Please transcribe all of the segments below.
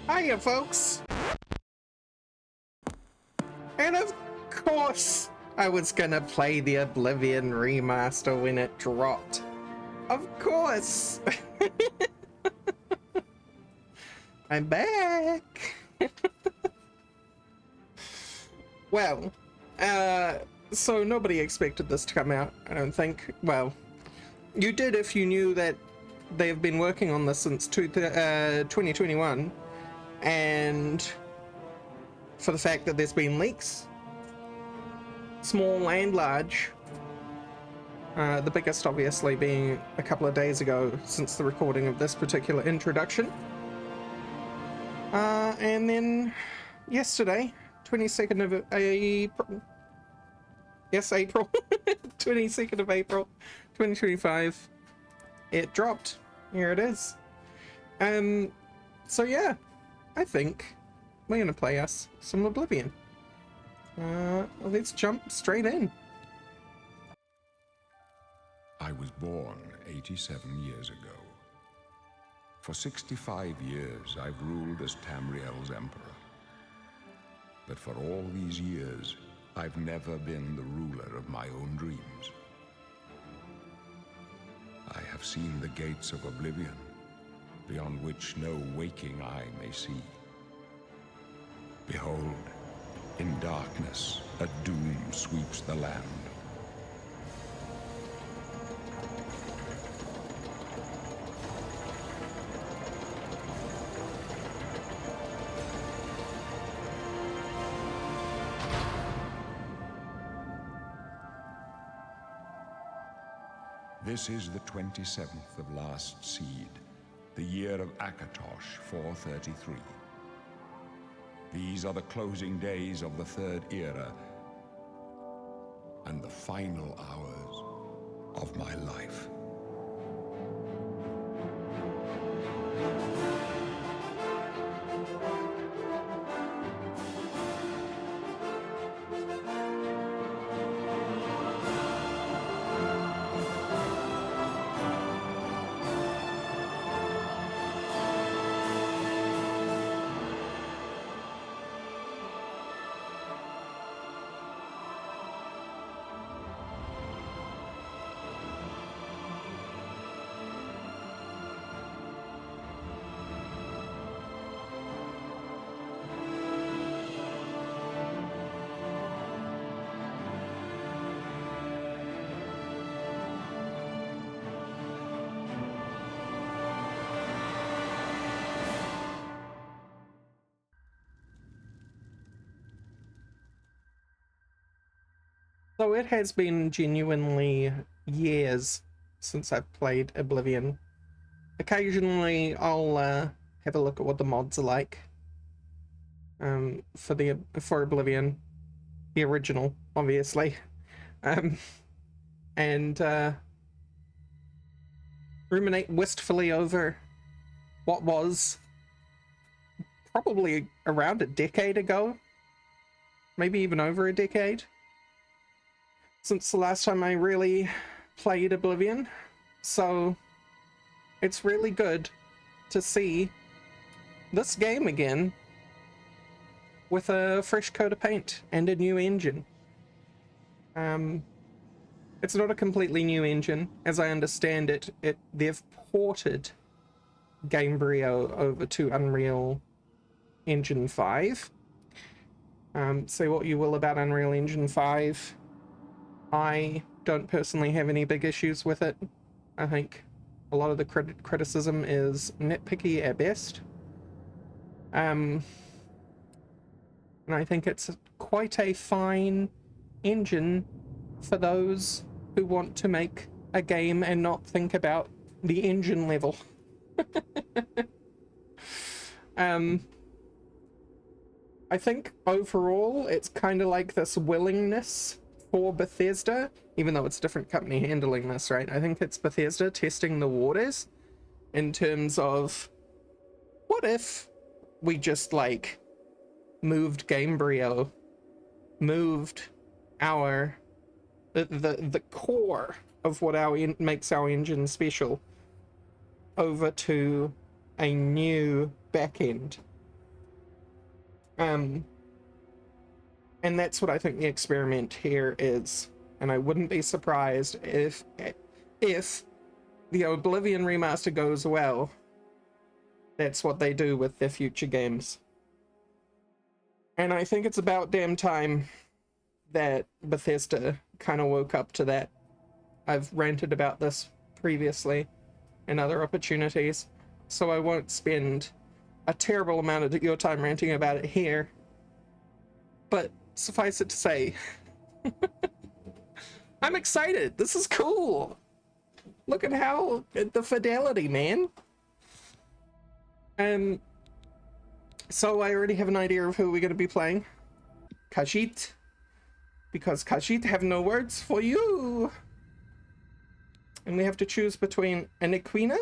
Hiya, folks! And of course, I was gonna play the Oblivion Remaster when it dropped. Of course! I'm back! Well, so nobody expected this to come out, I don't think. Well, you did if you knew that they've been working on this since 2021, and for the fact that there's been leaks, small and large, the biggest obviously being a couple of days ago since the recording of this particular introduction, and then yesterday, 22nd of April, yes, April, 22nd of April 2025, it dropped. Here it is. So yeah, I think we're gonna play us some Oblivion. Let's jump straight in. I was born 87 years ago. For 65 years, I've ruled as Tamriel's emperor. But for all these years, I've never been the ruler of my own dreams. I have seen the gates of Oblivion, beyond which no waking eye may see. Behold, in darkness, a doom sweeps the land. This is the 27th of last seed, the year of Akatosh 433. These are the closing days of the Third Era and the final hours of my life. So it has been genuinely years since I've played Oblivion. Occasionally I'll have a look at what the mods are like for Oblivion, the original, obviously, and ruminate wistfully over what was probably around a decade ago, maybe even over a decade, since the last time I really played Oblivion. So it's really good to see this game again with a fresh coat of paint and a new engine. It's not a completely new engine, as I understand it. They've ported Gamebryo over to Unreal Engine 5. Say what you will about Unreal Engine 5. I don't personally have any big issues with it. I think a lot of the criticism is nitpicky at best. And I think it's quite a fine engine for those who want to make a game and not think about the engine level. I think overall it's kind of like this willingness for Bethesda, even though it's a different company handling this, right? I think it's Bethesda testing the waters in terms of, what if we just like moved Gamebryo, moved the core of what makes our engine special over to a new backend And that's what I think the experiment here is. And I wouldn't be surprised if the Oblivion Remaster goes well, that's what they do with their future games. And I think it's about damn time that Bethesda kind of woke up to that. I've ranted about this previously in other opportunities, so I won't spend a terrible amount of your time ranting about it here. But suffice it to say, I'm excited. This is cool. Look at how the fidelity, man. So I already have an idea of who we're going to be playing. Khajiit. Because Khajiit have no words for you. And we have to choose between Anaquina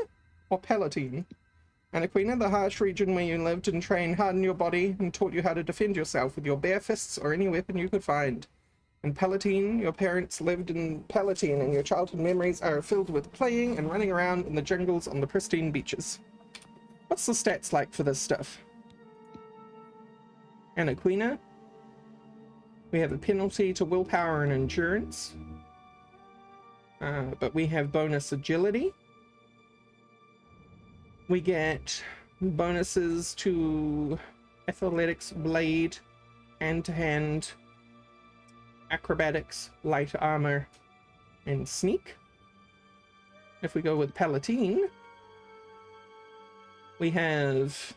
or Palatine. Anaquina, the harsh region where you lived and trained, hardened your body and taught you how to defend yourself with your bare fists or any weapon you could find. And Palatine, your parents lived in Palatine and your childhood memories are filled with playing and running around in the jungles on the pristine beaches. What's the stats like for this stuff? Anaquina. We have a penalty to willpower and endurance. But we have bonus agility. We get bonuses to athletics, blade, hand-to-hand, acrobatics, light armor, and sneak. If we go with Palatine, we have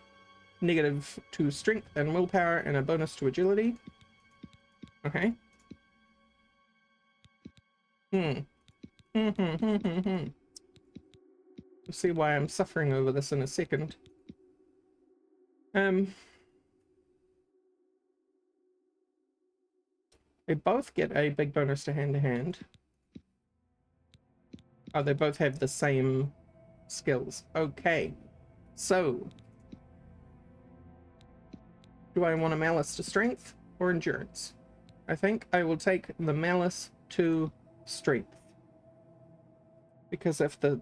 negative to strength and willpower and a bonus to agility. Okay. You'll see why I'm suffering over this in a second. They both get a big bonus to hand-to-hand. Oh, they both have the same skills. Okay. So, do I want a malice to strength or endurance? I think I will take the malice to strength. Because if the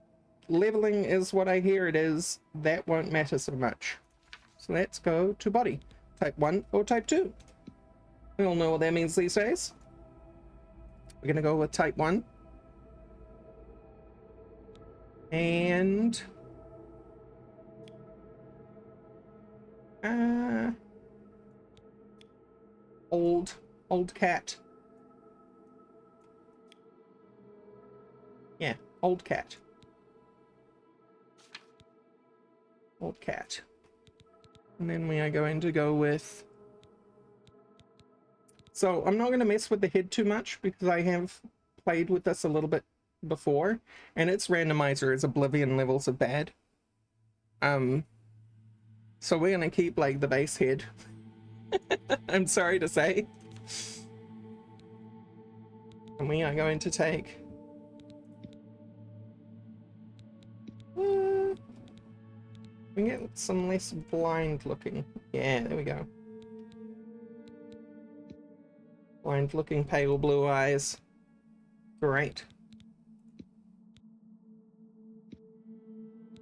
leveling is what I hear it is, that won't matter so much. So let's go to body. Type 1 or type 2. We all know what that means these days. We're going to go with type 1. And old cat. Yeah, old cat. Old cat. And then we are going to go with... So I'm not going to mess with the head too much because I have played with this a little bit before, and its randomizer is Oblivion levels of bad. So we're going to keep like the base head. I'm sorry to say. And we are going to take... we get some less blind looking. Yeah, there we go. Blind looking, pale blue eyes. Great.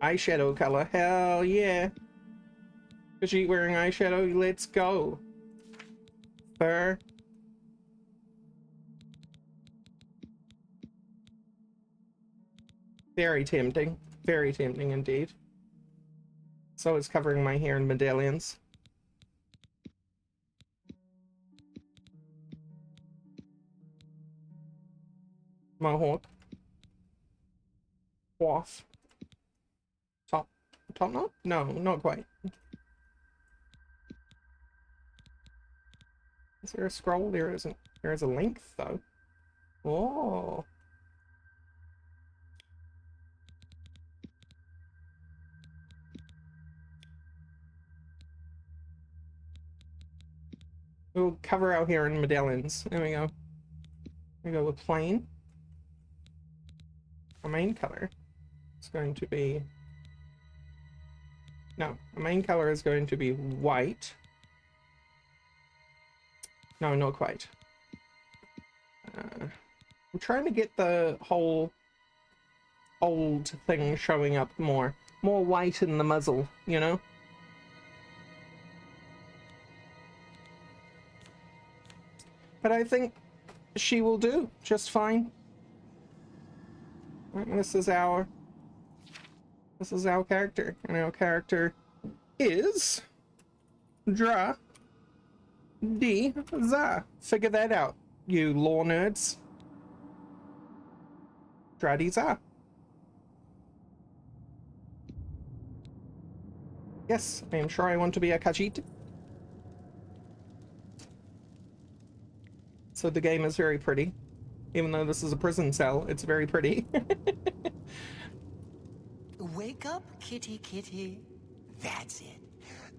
Eyeshadow color, hell yeah. Khajiit wearing eyeshadow, let's go. Fur. Very tempting indeed. So it's covering my hair in medallions. Mohawk. Off. Top knot? No, not quite. Is there a scroll? There isn't. There is a length though. Oh. We'll cover our hair in medallions. There we go. We go with plain. Our main color is going to be... No, our main color is going to be white. No, not quite. I'm trying to get the whole old thing showing up more. More white in the muzzle, you know? But I think she will do just fine. And this is our character, and our character is Dra D Za. Figure that out, you lore nerds. Dra D Za. Yes, I am sure I want to be a Khajiit. So the game is very pretty. Even though this is a prison cell, it's very pretty. Wake up, kitty kitty. That's it.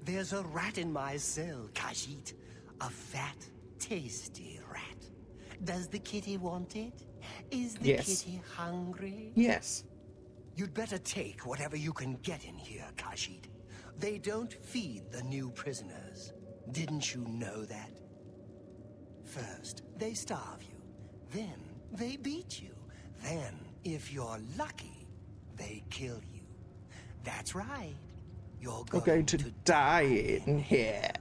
There's a rat in my cell, Khajiit. A fat, tasty rat. Does the kitty want it? Is the Yes. kitty hungry? Yes. You'd better take whatever you can get in here, Khajiit. They don't feed the new prisoners. Didn't you know that? First, they starve you. Then, they beat you. Then, if you're lucky, they kill you. That's right. You're going to die in here.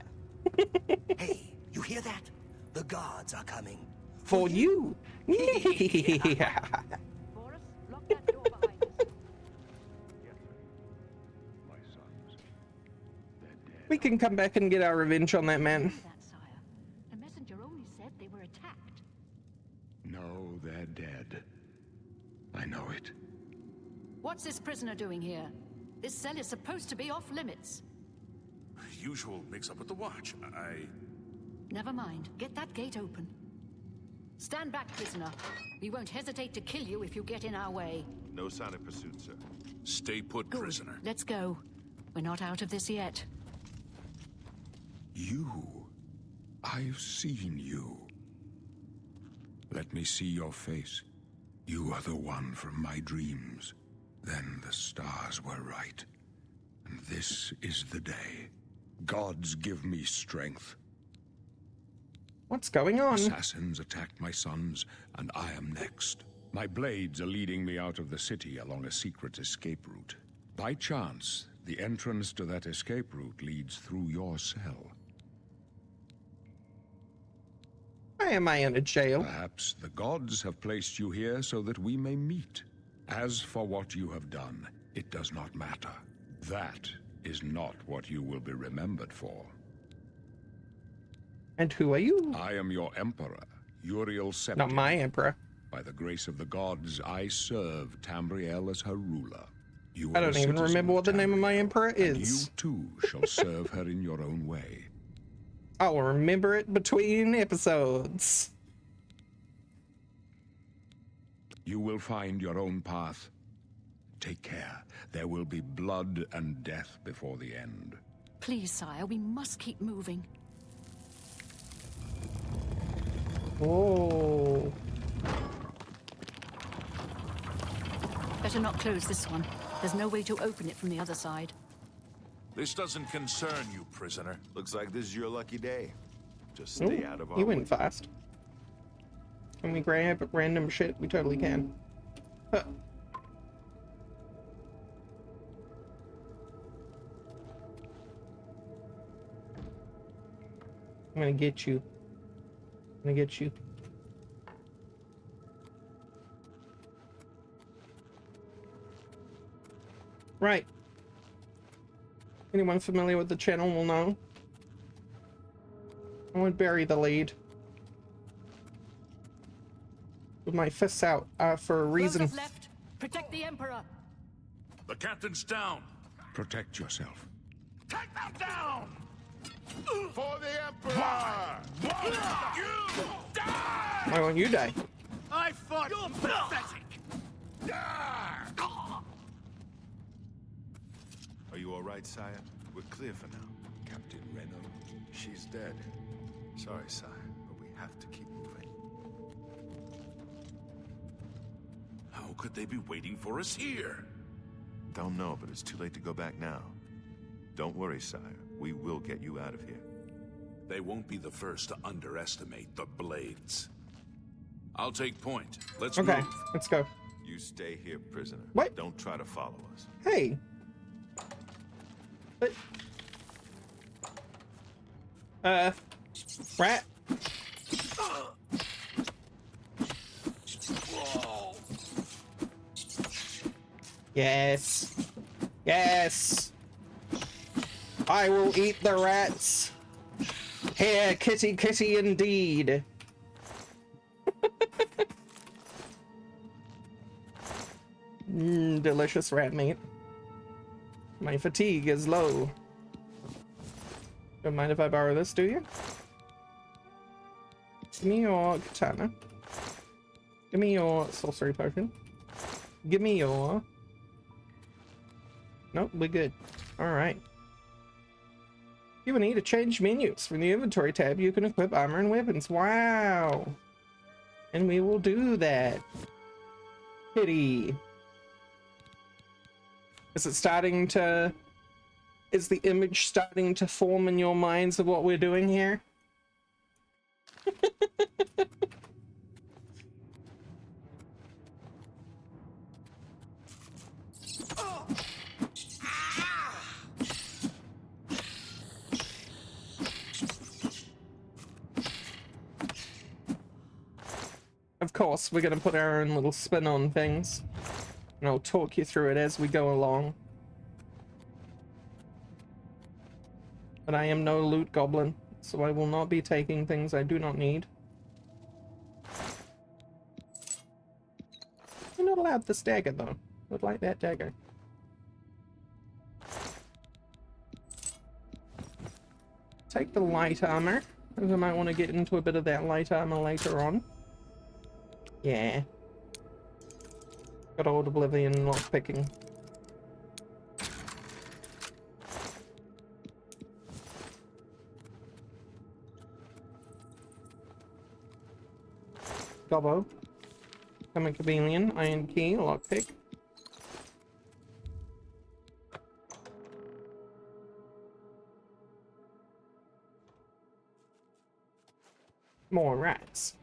Hey, you hear that? The guards are coming. For you. Boris, lock that door behind us. My sons, they're dead. We can come back and get our revenge on that man. That, sire. The messenger only said they were attacked. No, they're dead. I know it. What's this prisoner doing here? This cell is supposed to be off limits. Usual mix-up with the watch. Never mind. Get that gate open. Stand back, prisoner. We won't hesitate to kill you if you get in our way. No sign of pursuit, sir. Stay put, Good. prisoner. Let's go. We're not out of this yet. You. I've seen you. Let me see your face. You are the one from my dreams. Then the stars were right. And this is the day. Gods give me strength. What's going on? Assassins attacked my sons, and I am next. My blades are leading me out of the city along a secret escape route. By chance, the entrance to that escape route leads through your cell. Why am I in a jail? Perhaps the gods have placed you here so that we may meet. As for what you have done, it does not matter. That is not what you will be remembered for. And who are you? I am your emperor, Uriel Septim. Not my emperor. By the grace of the gods, I serve Tamriel as her ruler. You I are a don't even citizen remember what the name of my Tamriel, emperor and is. you too shall serve her in your own way. I'll remember it between episodes. You will find your own path. Take care. There will be blood and death before the end. Please, sire, we must keep moving. Oh. Better not close this one. There's no way to open it from the other side. This doesn't concern you, prisoner. Looks like this is your lucky day. Just stay Ooh, out of our he way. went fast. Can we grab random shit? We totally can. Huh. I'm gonna get you. I'm gonna get you. Right. Anyone familiar with the channel will know. I would bury the lead. With my fists out, for a reason. Those left. Protect the Emperor. The captain's down. Protect yourself. Take them down! For the Emperor! You die! Why won't you die? I fought. You're pathetic. Are you all right, sire? We're clear for now. Captain Reno. She's dead. Sorry, sire, but we have to keep moving. How could they be waiting for us here? Don't know, but it's too late to go back now. Don't worry, sire. We will get you out of here. They won't be the first to underestimate the Blades. I'll take point. Let's Okay, move. let's go. You stay here, prisoner. What? Don't try to follow us. Hey. But... rat. Yes. Yes. I will eat the rats. Here, kitty, kitty, indeed. Delicious rat meat. My fatigue is low. Don't mind if I borrow this, do you? Give me your katana. Give me your sorcery potion. Give me your... Nope, we're good. Alright. You will need to change menus. From the inventory tab, you can equip armor and weapons. Wow! And we will do that. Pity. Is it starting to... Is the image starting to form in your minds of what we're doing here? Of course, we're gonna put our own little spin on things. And I'll talk you through it as we go along. But I am no loot goblin, so I will not be taking things I do not need. You're not allowed this dagger, though. I would like that dagger. Take the light armor, because I might want to get into a bit of that light armor later on. Yeah. Got old Oblivion lockpicking. Gobbo. Common Chameleon, Iron Key, lockpick. More rats.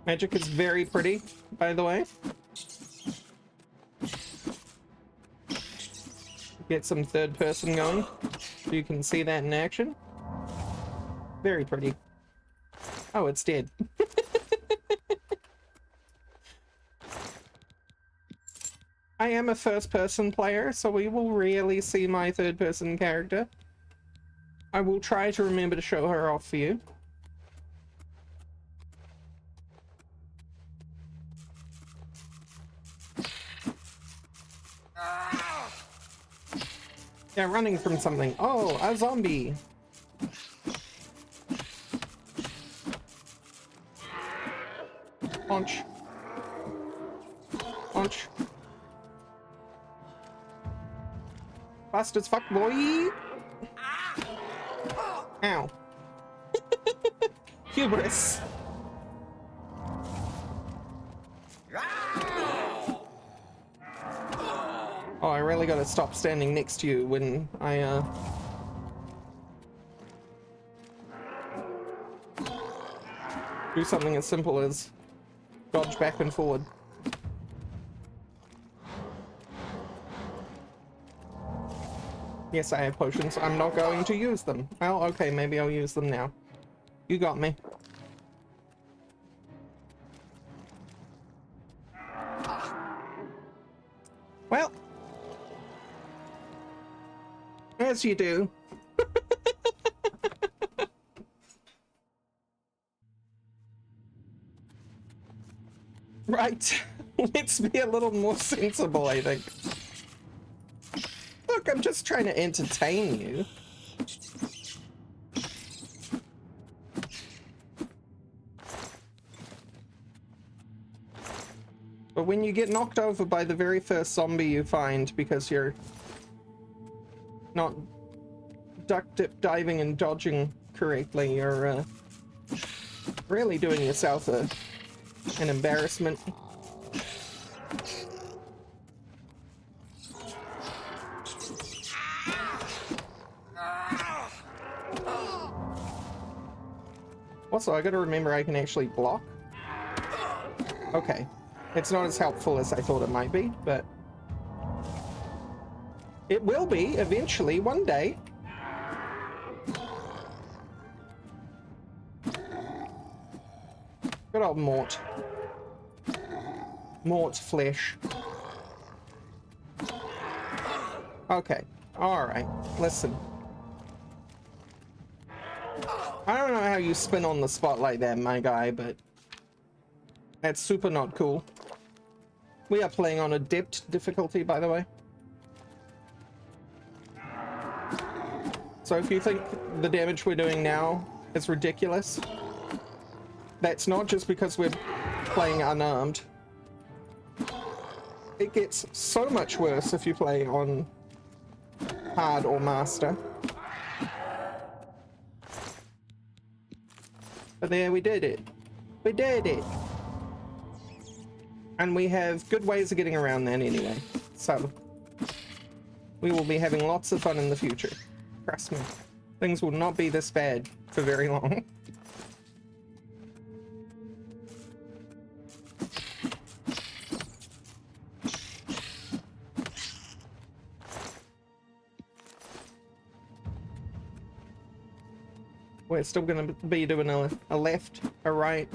Magic is very pretty, by the way. Get some third person going, so you can see that in action. Very pretty. Oh, it's dead. I am a first person player, so we will rarely see my third person character. I will try to remember to show her off for you. Yeah, running from something. Oh, a zombie. Punch. Punch. Fast as fuck, boy. Ow. Hubris. Oh, I really gotta stop standing next to you when I, do something as simple as dodge back and forward. Yes, I have potions. I'm not going to use them. Well, okay, maybe I'll use them now. You got me. Well, as you do. Right. Let's be a little more sensible, I think. Look, I'm just trying to entertain you. But when you get knocked over by the very first zombie you find because you're not duck dip diving and dodging correctly, you're really doing yourself an embarrassment. Also, I gotta remember I can actually block. Okay. It's not as helpful as I thought it might be, but it will be eventually, one day. Good old Mort. Mort's flesh. Okay. Alright. Listen. I don't know how you spin on the spot like that, my guy, but that's super not cool. We are playing on adept difficulty, by the way. So if you think the damage we're doing now is ridiculous, that's not just because we're playing unarmed. It gets so much worse if you play on hard or master. But there, we did it. We did it. And we have good ways of getting around that anyway. So we will be having lots of fun in the future. Trust me. Things will not be this bad for very long. We're still going to be doing a left, a right,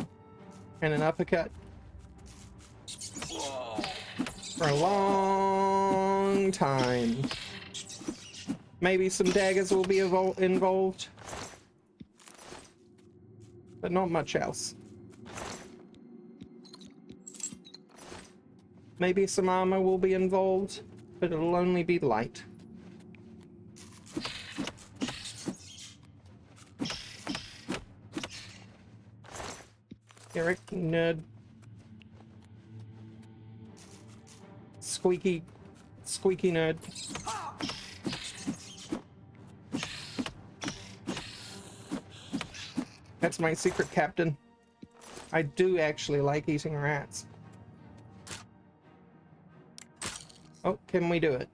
and an uppercut for a long time. Maybe some daggers will be involved, but not much else. Maybe some armor will be involved, but it'll only be light. Eric, nerd. Squeaky nerd. That's my secret captain. I do actually like eating rats. Oh, can we do it?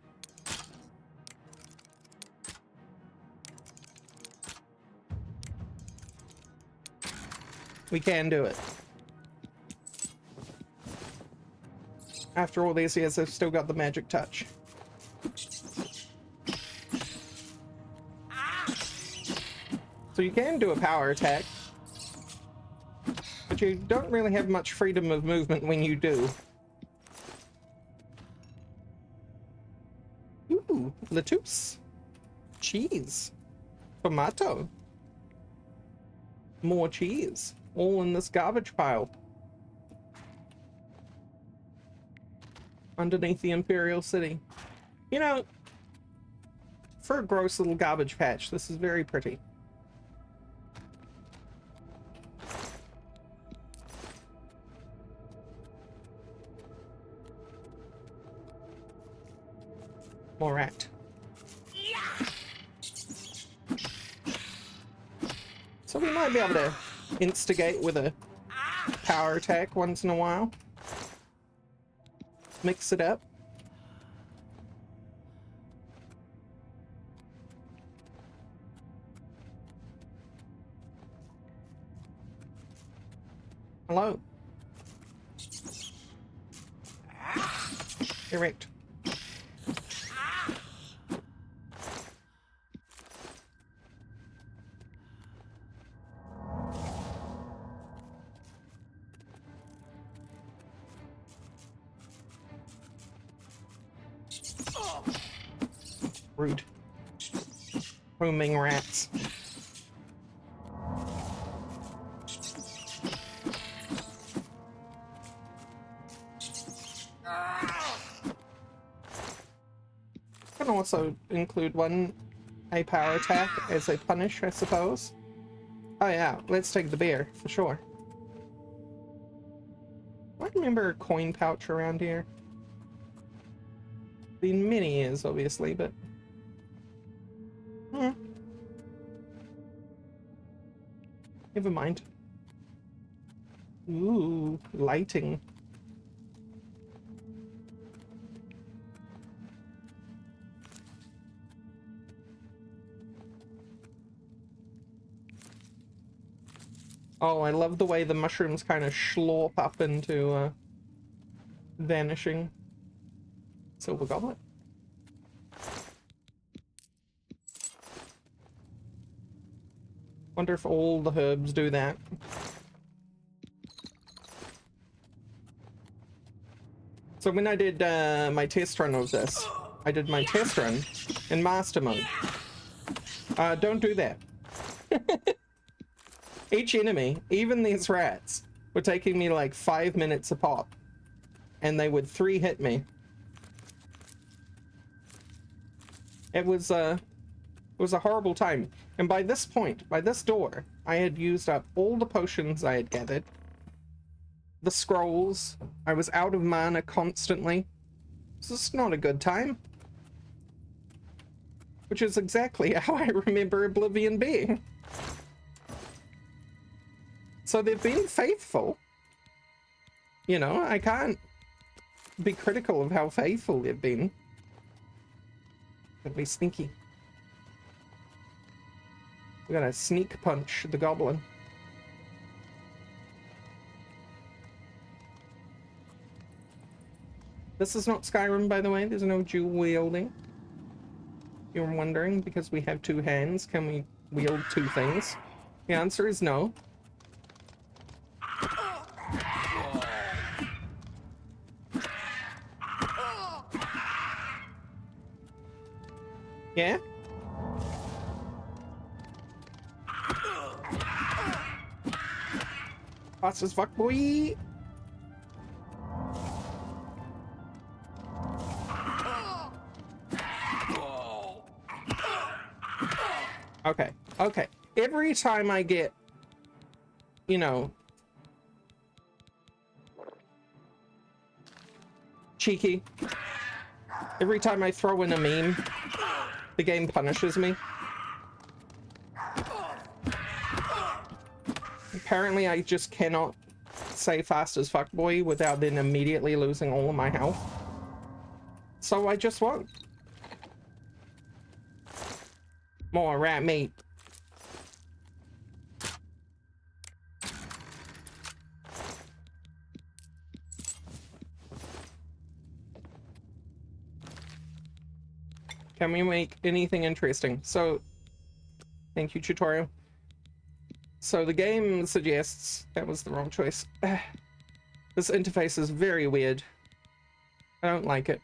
We can do it. After all these years, I've still got the magic touch. So you can do a power attack, but you don't really have much freedom of movement when you do. Ooh, lettuce. Cheese. Tomato. More cheese. All in this garbage pile. Underneath the Imperial City. You know, for a gross little garbage patch, this is very pretty. More rat. So we might be able to instigate with a power attack once in a while. Mix it up. Hello. Erect. Rude. Roaming rats. Can also include a power attack as a punish, I suppose. Oh yeah, let's take the beer for sure. I remember a coin pouch around here. Been many years, obviously, but never mind. Ooh, lighting. Oh, I love the way the mushrooms kind of slurp up into vanishing. Silver goblet. Wonder if all the herbs do that. So when I did my test run of this, I did my test run in master mode. Don't do that. Each enemy, even these rats, were taking me like 5 minutes a pop. And they would 3-hit me. It was a horrible time. And by this point, by this door, I had used up all the potions I had gathered. The scrolls. I was out of mana constantly. This is not a good time. Which is exactly how I remember Oblivion being. So they've been faithful. You know, I can't be critical of how faithful they've been. Gotta be sneaky. We gotta sneak punch the goblin. This is not Skyrim, by the way. There's no dual wielding. You're wondering, because we have 2 hands, can we wield 2 things? The answer is no. Yeah? Fast as fuck, boy! Okay, okay. Every time I get, you know, cheeky, every time I throw in a meme, the game punishes me. Apparently, I just cannot say fast as fuck boy without then immediately losing all of my health. So I just won't. More rat meat. Can we make anything interesting? So, thank you, tutorial. So the game suggests, that was the wrong choice. This interface is very weird. I don't like it.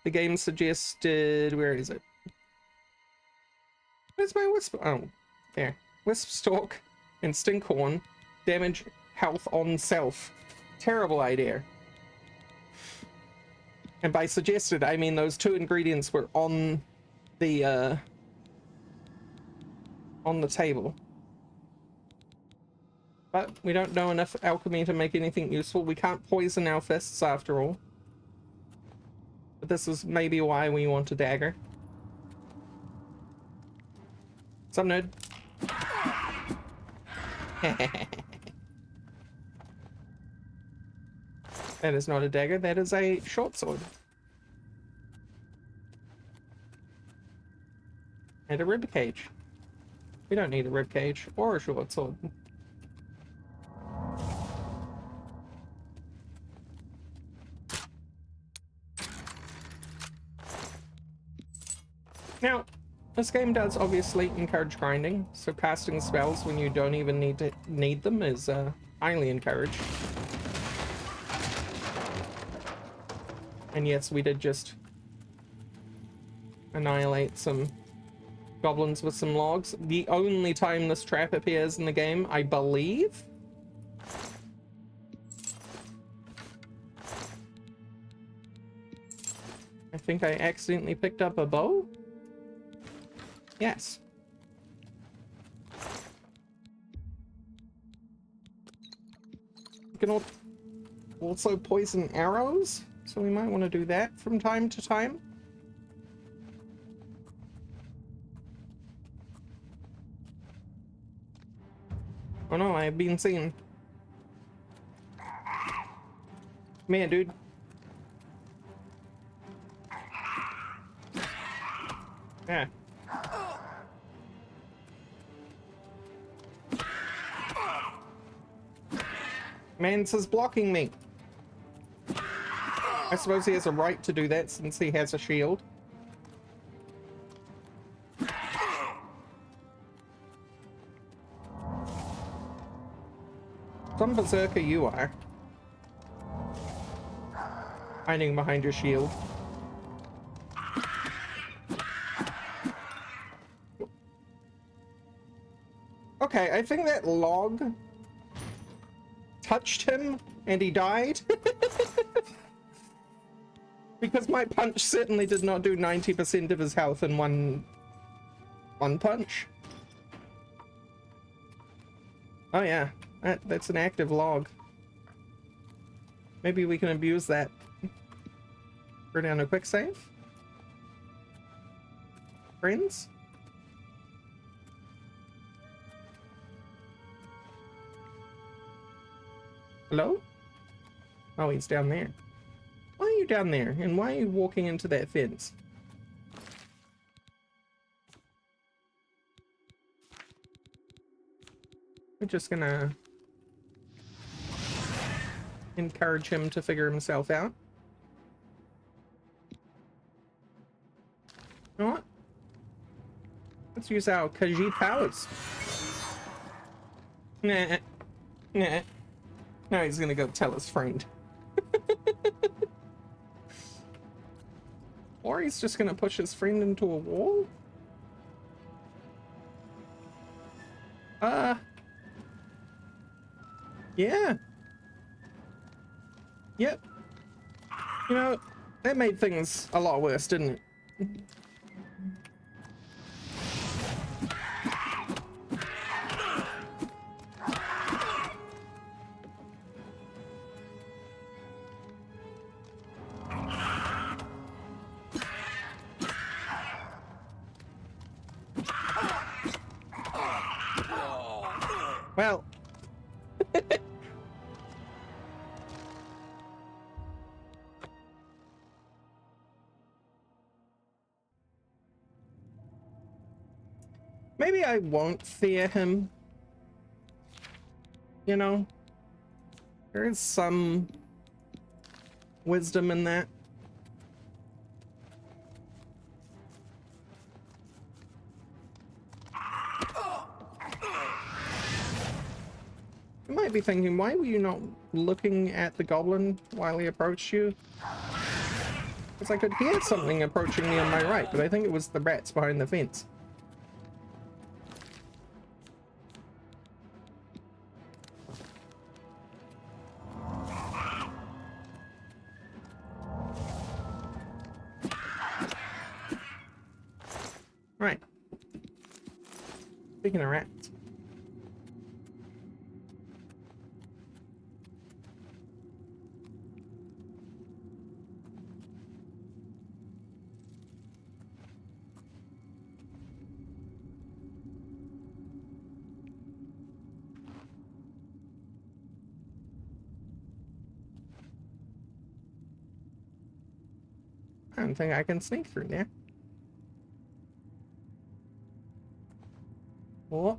The game suggested, where is it? Where's my wisp? Oh, there. Wisp stalk and stinkhorn damage health on self. Terrible idea. And by suggested, I mean those 2 ingredients were on the table. But we don't know enough alchemy to make anything useful. We can't poison our fists after all. But this is maybe why we want a dagger. Some nerd. That is not a dagger, that is a short sword. And a rib cage. We don't need a rib cage or a short sword. Now, this game does obviously encourage grinding, so casting spells when you don't even need them is highly encouraged. And yes, we did just annihilate some goblins with some logs. The only time this trap appears in the game, I believe. I think I accidentally picked up a bow. Yes. You can also poison arrows, so we might want to do that from time to time. Oh no, I have been seen. Man, dude. Yeah. Mance is blocking me. I suppose he has a right to do that since he has a shield. Some berserker you are. Hiding behind your shield. Okay, I think that log touched him and he died. Because my punch certainly did not do 90% of his health in one punch. Oh yeah, that's an active log. Maybe we can abuse that. Go down a quick save. Friends? Hello? Oh, he's down there. Why are you down there? And why are you walking into that fence? We're just gonna encourage him to figure himself out. You know what? Let's use our Khajiit powers. Nah. Nah. Now he's gonna go tell his friend. Or he's just gonna push his friend into a wall? Yeah. Yep. You know, that made things a lot worse, didn't it? Well. Maybe I won't fear him. You know? There is some wisdom in that. You might be thinking, why were you not looking at the goblin while he approached you? Because I could hear something approaching me on my right, but I think it was the rats behind the fence. Right. Speaking of rats. I don't think I can sneak through there. Or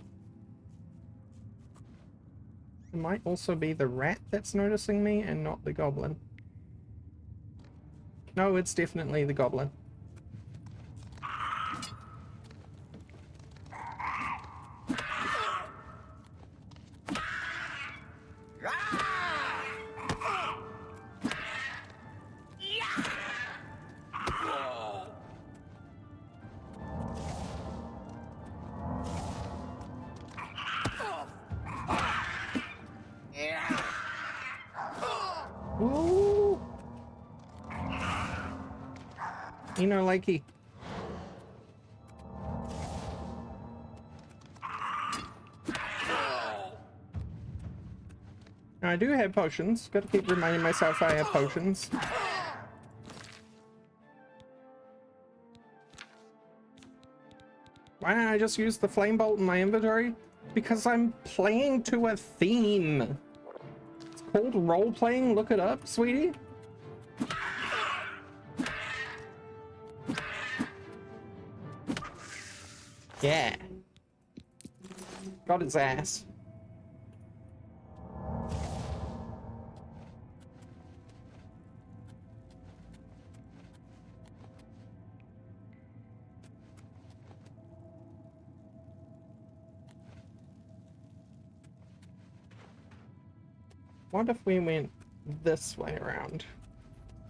it might also be the rat that's noticing me and not the goblin. No, it's definitely the goblin. Ooh. You know, likey. Now, I do have potions. Gotta keep reminding myself I have potions. Why don't I just use the flame bolt in my inventory? Because I'm playing to a theme. It's called role-playing. Look it up, sweetie. Yeah. Got his ass. What if we went this way around?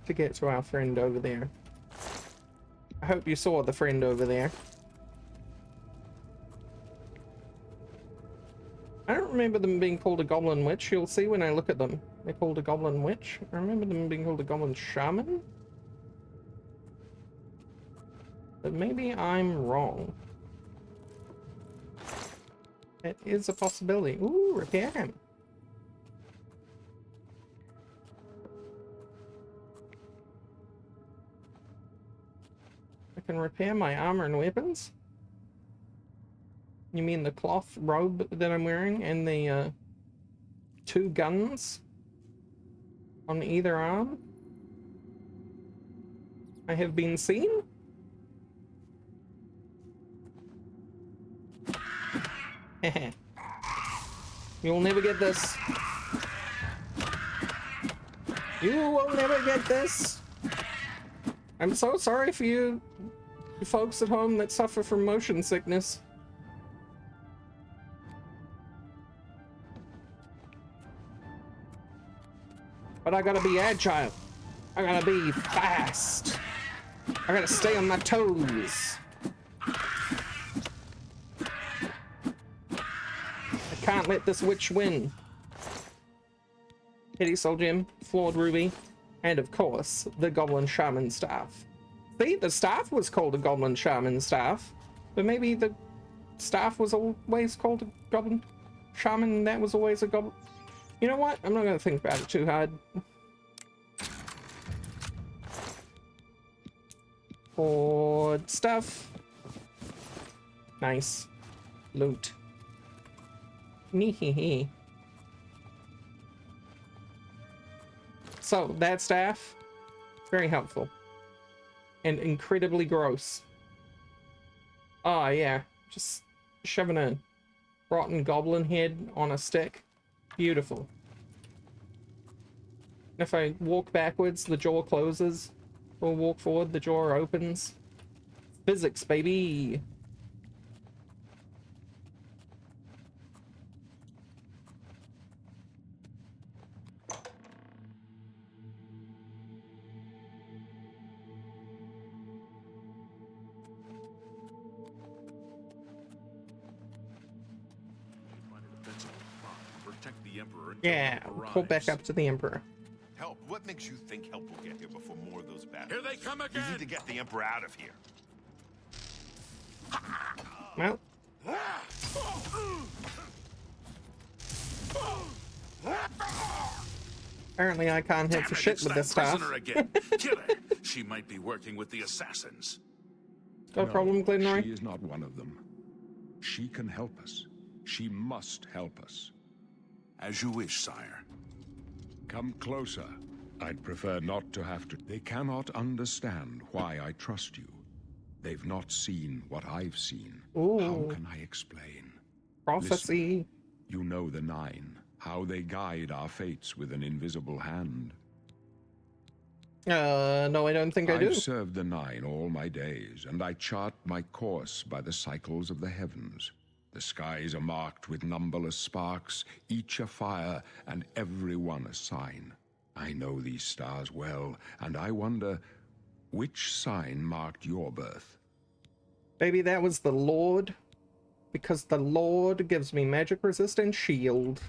to get to our friend over there. I hope you saw the friend over there. I don't remember them being called a goblin witch. You'll see when I look at them. They're called a goblin witch. I remember them being called a goblin shaman. But maybe I'm wrong. It is a possibility. Ooh, repair him. I can repair my armor and weapons. You mean the cloth robe that I'm wearing and the 2 guns on either arm? I have been seen? You'll never get this. You will never get this. I'm so sorry for you folks at home that suffer from motion sickness. But I gotta be agile. I gotta be fast. I gotta stay on my toes. I can't let this witch win. Pity Soul Gem, Flawed Ruby, and of course, the Goblin Shaman Staff. See, the staff was called a Goblin Shaman Staff, but maybe the staff was always called a Goblin Shaman and that was always a Goblin... You know what? I'm not going to think about it too hard. Hoard stuff. Nice. Loot. Nehehe. So, that staff, very helpful. And incredibly gross. Oh, yeah. Just shoving a rotten goblin head on a stick. Beautiful. If I walk backwards, the jaw closes. Or walk forward, the jaw opens. Physics, baby! Protect the Emperor until Yeah, help pull back arrives. up to the Emperor. Help? What makes you think help will get here before more of those battles? Here they come We again! need to get the Emperor out of here. Well, apparently I can't hit Damn for it, shit it's with that this stuff. prisoner again. Kill her. She might be working with the assassins. Got a problem, She Glenroy? is not one of them. She can help us. She must help us. As you wish, sire. Come closer. I'd prefer not to have to. They cannot understand why I trust you. They've not seen what I've seen. Ooh. How can I explain? Prophecy. You know the Nine, how they guide our fates with an invisible hand. No, I don't think I do. I've served the Nine all my days, and I chart my course by the cycles of the heavens. The skies are marked with numberless sparks, each a fire, and every one a sign. I know these stars well, and I wonder, which sign marked your birth? Maybe that was the Lord. Because the Lord gives me magic resistant shield.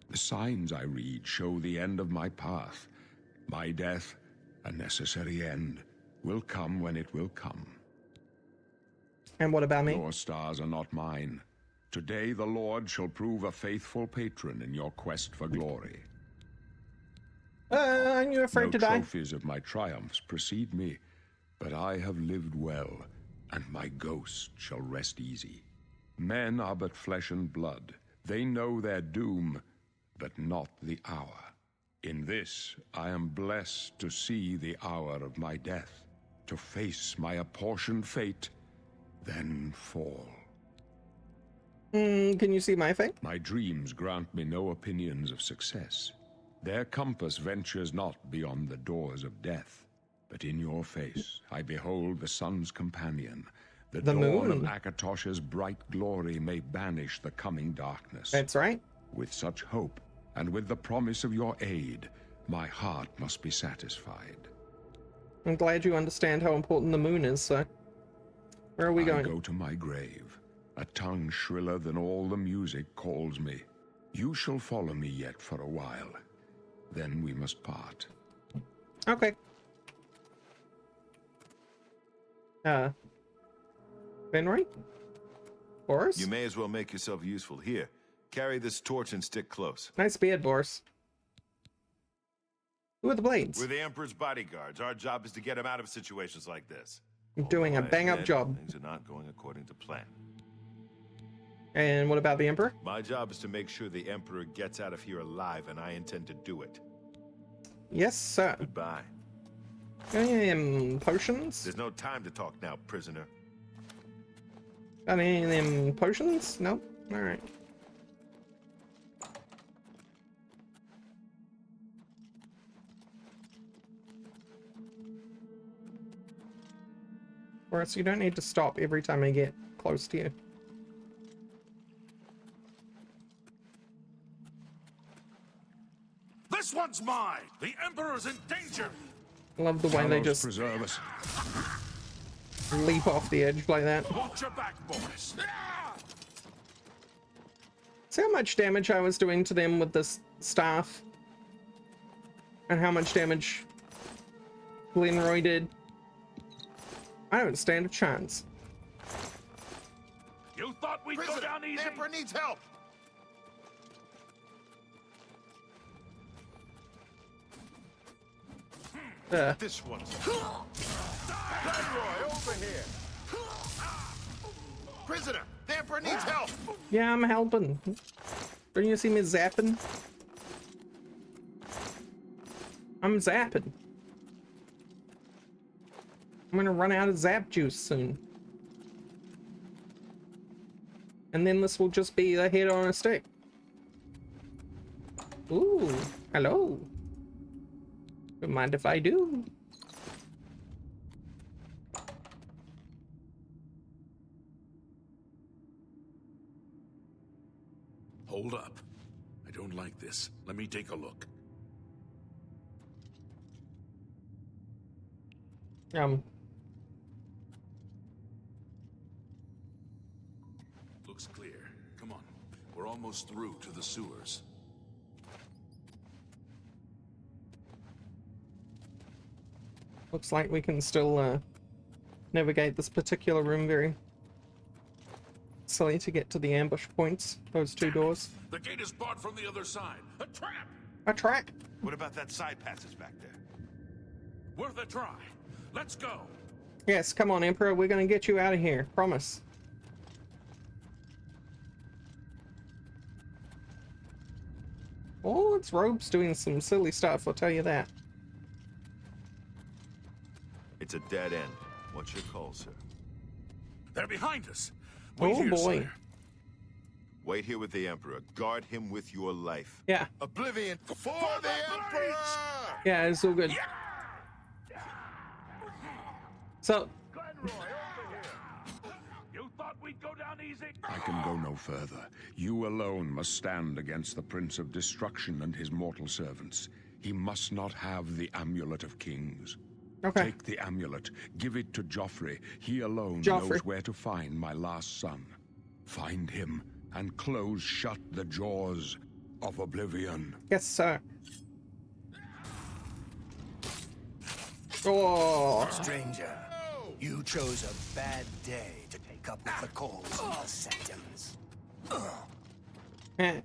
The signs I read show the end of my path. My death, a necessary end, will come when it will come. And what about me? Your stars are not mine. Today the Lord shall prove a faithful patron in your quest for glory. Aren't you afraid No to die? trophies of my triumphs precede me, but I have lived well, and my ghost shall rest easy. Men are but flesh and blood. They know their doom, but not the hour. In this, I am blessed to see the hour of my death, to face my apportioned fate, then fall. Can you see my fate? My dreams grant me no opinions of success. Their compass ventures not beyond the doors of death. But in your face, I behold the sun's companion. The dawn moon. of Akatosh's bright glory may banish the coming darkness. That's right. With such hope, and with the promise of your aid, My heart must be satisfied. I'm glad you understand how important the moon is, so... Where are we I going? go to my grave. A tongue shriller than all the music calls me. You shall follow me yet for a while. Then we must part. Okay. Benry? Boris? You may as well make yourself useful. Here, carry this torch and stick close. Nice beard, Boris. Who are the blades? We're the Emperor's bodyguards. Our job is to get him out of situations like this. I'm doing a Although I bang-up admit, job. Things are not going according to plan. And what about the Emperor? My job is to make sure the Emperor gets out of here alive, and I intend to do it. Yes, sir. Goodbye. Potions? There's no time to talk now, prisoner. Got any of them potions? Nope. Alright. Boris, you don't need to stop every time I get close to you. This one's mine! The Emperor's in danger! Love the way they Talos just preserve us. leap off the edge like that. Watch your back, Boris! See how much damage I was doing to them with this staff? And how much damage Glenroy did? I don't stand a chance. You thought we'd go down easy? The Emperor needs help! This one's... Glenroy, over here! Prisoner, the Emperor needs help! Yeah, I'm helping. Don't you see me zapping? I'm zapping. I'm gonna run out of zap juice soon. And then this will just be a head on a stick. Ooh, hello. Don't mind if I do. Hold up. I don't like this. Let me take a look. Looks clear. Come on. We're almost through to the sewers. Looks like we can still navigate this particular room very silly to get to the ambush points. Those two doors. The gate is barred from the other side. A trap! A trap! What about that side passage back there? Worth a try. Let's go. Yes, come on, Emperor. We're gonna get you out of here. Promise. Oh, its robe's doing some silly stuff, I'll tell you that. It's a dead end. What's your call, sir? They're behind us. Wait Oh here, boy. sire. Wait here with the Emperor. Guard him with your life. Yeah, Oblivion for the Emperor! yeah, it's all good. So, Glenroy, over here. You thought we'd go down easy? I can go no further. You alone must stand against the Prince of Destruction and his mortal servants. He must not have the Amulet of Kings. okay. Take the amulet, give it to Joffrey. He alone Joffrey. knows where to find my last son. Find him and close shut the jaws of Oblivion. Yes, sir. Oh, Stranger, you chose a bad day to take up with the calls of the Septums. eh.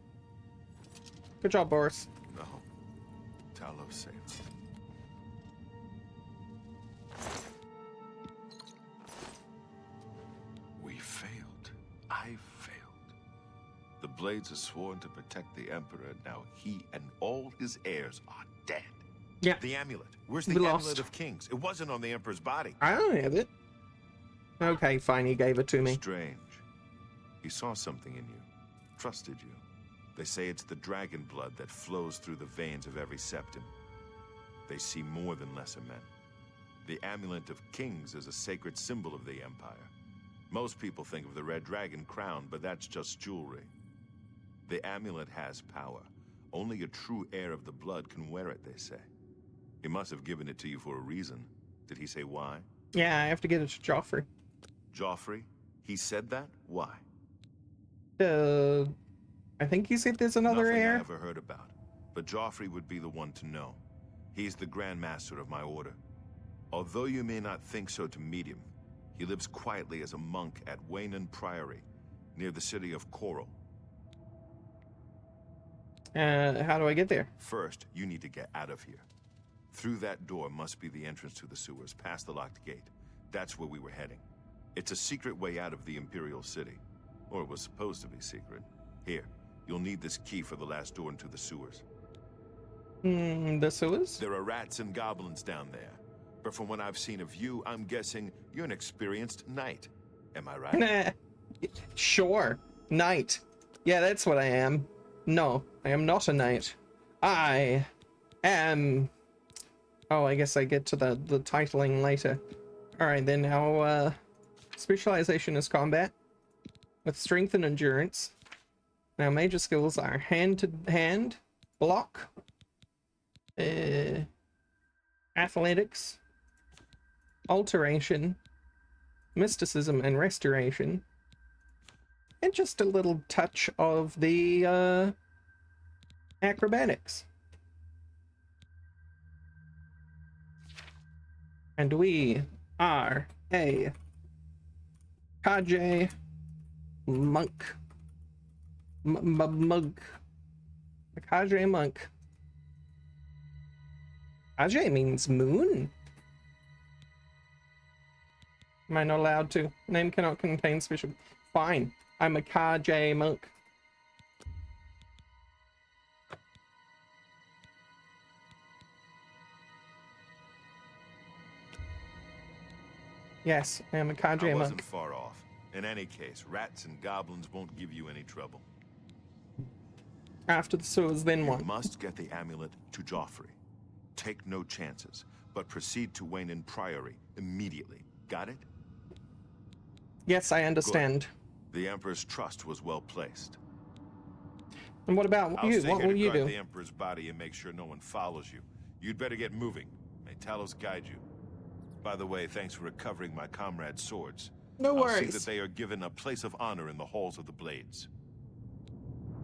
Good job, Boris. No. Talos saved us. We failed. I failed. The Blades are sworn to protect the Emperor, and now he and all his heirs are dead. Yeah, The amulet. Where's the We amulet lost. of kings? It wasn't on the Emperor's body. I don't have it. Okay, fine, he gave it to me. Strange. He saw something in you. Trusted you. They say it's the dragon blood that flows through the veins of every septum. They see more than lesser men. The amulet of kings is a sacred symbol of the Empire. Most people think of the red dragon crown, but that's just jewelry. The amulet has power. Only a true heir of the blood can wear it, they say. He must have given it to you for a reason. Did he say why? Yeah, I have to get it to Joffrey. Joffrey? He said that? Why? I think he said there's another Nothing heir. I ever heard about. But Joffrey would be the one to know. He's the Grand Master of my order. Although you may not think so to meet him, he lives quietly as a monk at Waynon Priory, near the city of Coral. How do I get there? First, you need to get out of here. Through that door must be the entrance to the sewers, past the locked gate. That's where we were heading. It's a secret way out of the Imperial City. Or it was supposed to be secret. Here, you'll need this key for the last door into the sewers. The sewers? There are rats and goblins down there. But from what I've seen of you, I'm guessing you're an experienced knight. Am I right? Sure. Knight. Yeah, that's what I am. No, I am not a knight. I am... Oh, I guess I get to the titling later. Alright, then our specialization is combat, with strength and endurance. Now, major skills are hand-to-hand, block, athletics, alteration, mysticism and restoration, and just a little touch of the acrobatics. And we are a Khajiit monk. Monk. A Khajiit monk. Khajiit means moon? Am I not allowed to? Name cannot contain special... Fine. I'm a Khajiit monk. Yes, I am a I Khajiit wasn't monk. far off. In any case, rats and goblins won't give you any trouble. After the sewers, then You what? must get the amulet to Joffrey. Take no chances, but proceed to Waynon Priory immediately. Got it? Yes, I understand. The Emperor's trust was well placed. And what about I'll you? stay What here will to you guard do? the Emperor's body and make sure no one follows you. You'd better get moving. May Talos guide you. By the way, thanks for recovering my comrades' swords. No I'll see worries. that they are given a place of honor in the halls of the Blades.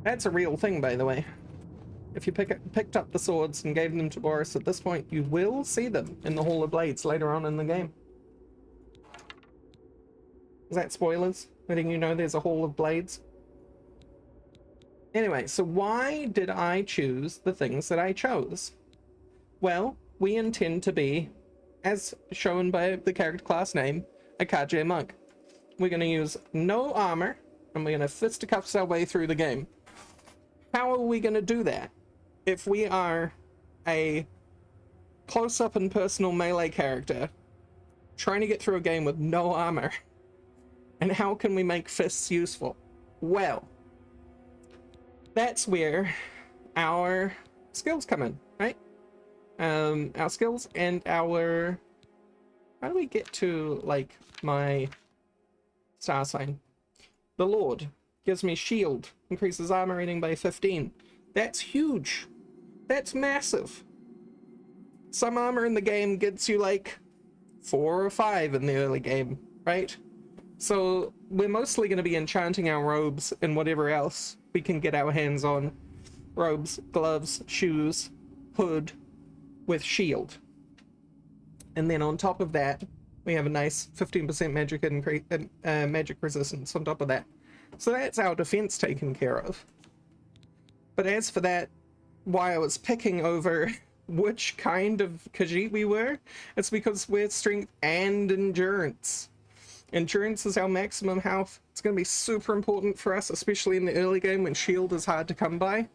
That's a real thing, by the way. If you picked up the swords and gave them to Boris at this point, you will see them in the Hall of Blades later on in the game. Is that spoilers? Letting you know there's a Hall of Blades? Anyway, so why did I choose the things that I chose? Well, we intend to be, as shown by the character class name, a Khajiit monk. We're going to use no armor, and we're going to fisticuffs our way through the game. How are we going to do that if we are a close-up and personal melee character trying to get through a game with no armor? And how can we make fists useful? Well, that's where our skills come in, right? Our skills and our... How do we get to, like, my star sign? The Lord gives me shield, increases armor rating by 15. That's huge. That's massive. Some armor in the game gets you, like, 4 or 5 in the early game, right? So we're mostly going to be enchanting our robes and whatever else we can get our hands on. Robes, gloves, shoes, hood, with shield. And then on top of that, we have a nice 15% magic increase, magic resistance on top of that. So that's our defense taken care of. But as for that, why I was picking over which kind of Khajiit we were, it's because we're strength and endurance. Endurance is our maximum health. It's going to be super important for us, especially in the early game when shield is hard to come by.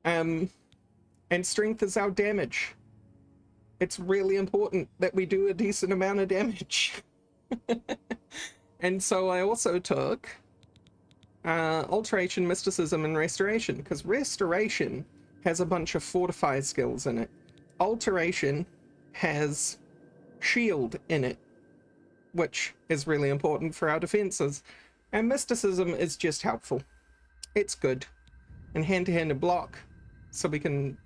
And strength is our damage. It's really important that we do a decent amount of damage. And so I also took alteration, mysticism, and restoration, because restoration has a bunch of fortified skills in it. Alteration has shield in it, which is really important for our defenses. And mysticism is just helpful. It's good. And hand-to-hand and block so we can,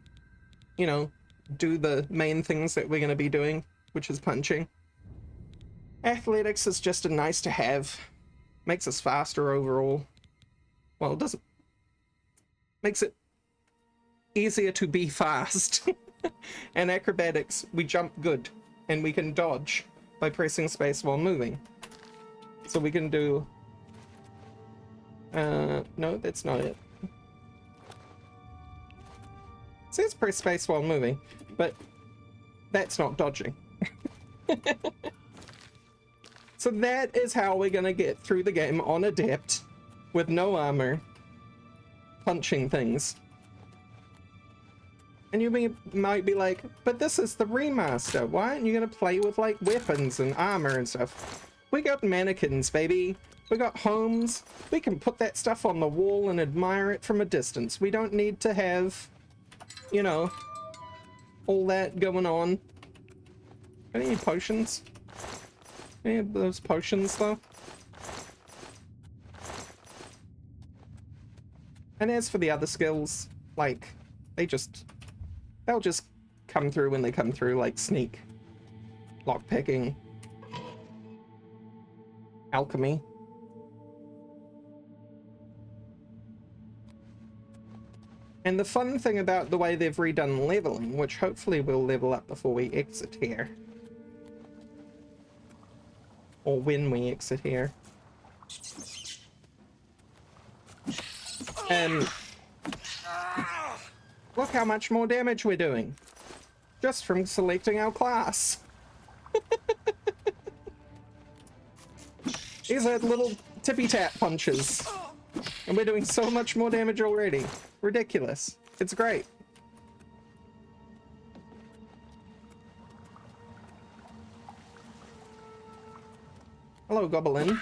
you know, do the main things that we're going to be doing, which is punching. Athletics is just a nice to have. Makes us faster overall. Well, it doesn't. Makes it easier to be fast. And acrobatics, we jump good. And we can dodge by pressing space while moving. So we can do... no, that's not it. It says press space while moving, but that's not dodging. So that is how we're gonna get through the game on adept, with no armor, punching things. And you might be like, but this is the remaster, why aren't you gonna play with like weapons and armor and stuff? We got mannequins, baby. We got homes. We can put that stuff on the wall and admire it from a distance. We don't need to have, you know, all that going on. Got any potions? Any of those potions, though? And as for the other skills, like, they'll just come through when they come through, like sneak, lockpicking, alchemy. And the fun thing about the way they've redone leveling, which hopefully we'll level up before we exit here, or when we exit here, look how much more damage we're doing just from selecting our class. These are little tippy tap punches, and we're doing so much more damage already. Ridiculous. It's great. Hello, Goblin.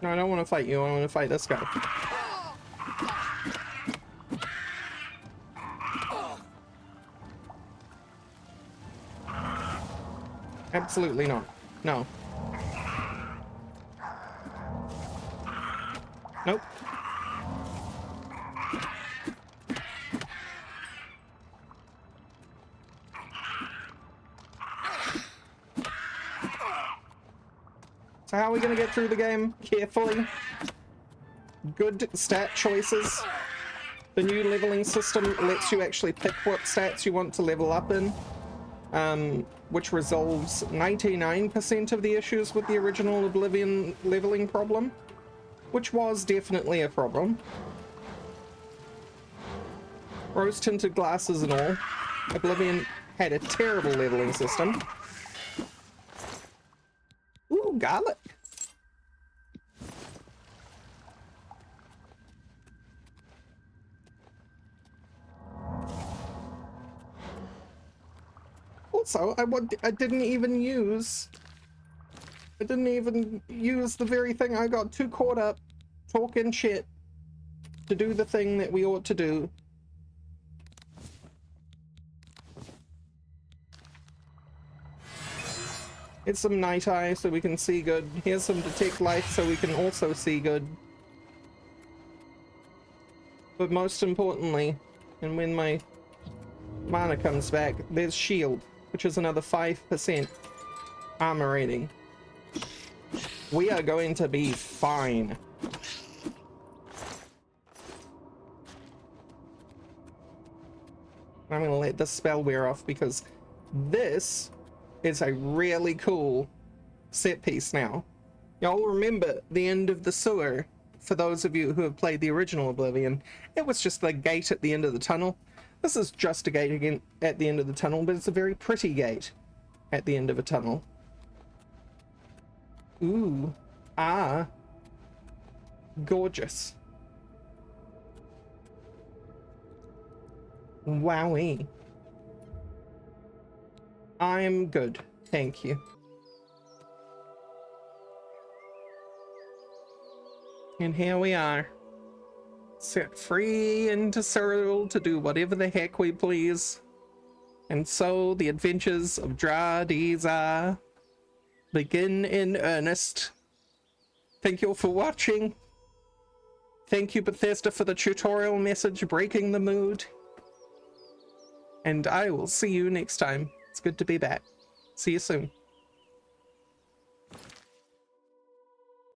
No, I don't want to fight you. I want to fight this guy. Absolutely not. No. Nope. So how are we going to get through the game? Carefully. Good stat choices. The new leveling system lets you actually pick what stats you want to level up in, which resolves 99% of the issues with the original Oblivion leveling problem, which was definitely a problem. Rose-tinted glasses and all, Oblivion had a terrible leveling system. Ooh, garlic. Also, I didn't even use the very thing. I got too caught up talking shit to do the thing that we ought to do. It's some night eye so we can see good. Here's some detect light so we can also see good. But most importantly, and when my mana comes back, there's shield, which is another 5% armor rating. We are going to be fine. I'm going to let this spell wear off because this is a really cool set piece now. Y'all remember the end of the sewer, for those of you who have played the original Oblivion, it was just the gate at the end of the tunnel. This is just a gate again at the end of the tunnel, but it's a very pretty gate at the end of a tunnel. Ooh. Ah. Gorgeous. Wowee. I'm good, thank you. And here we are, set free into Cyrodiil to do whatever the heck we please. And so the adventures of Dra-Dee-Zar begin in earnest. Thank you all for watching. Thank you, Bethesda, for the tutorial message breaking the mood. And I will see you next time. It's good to be back. See you soon.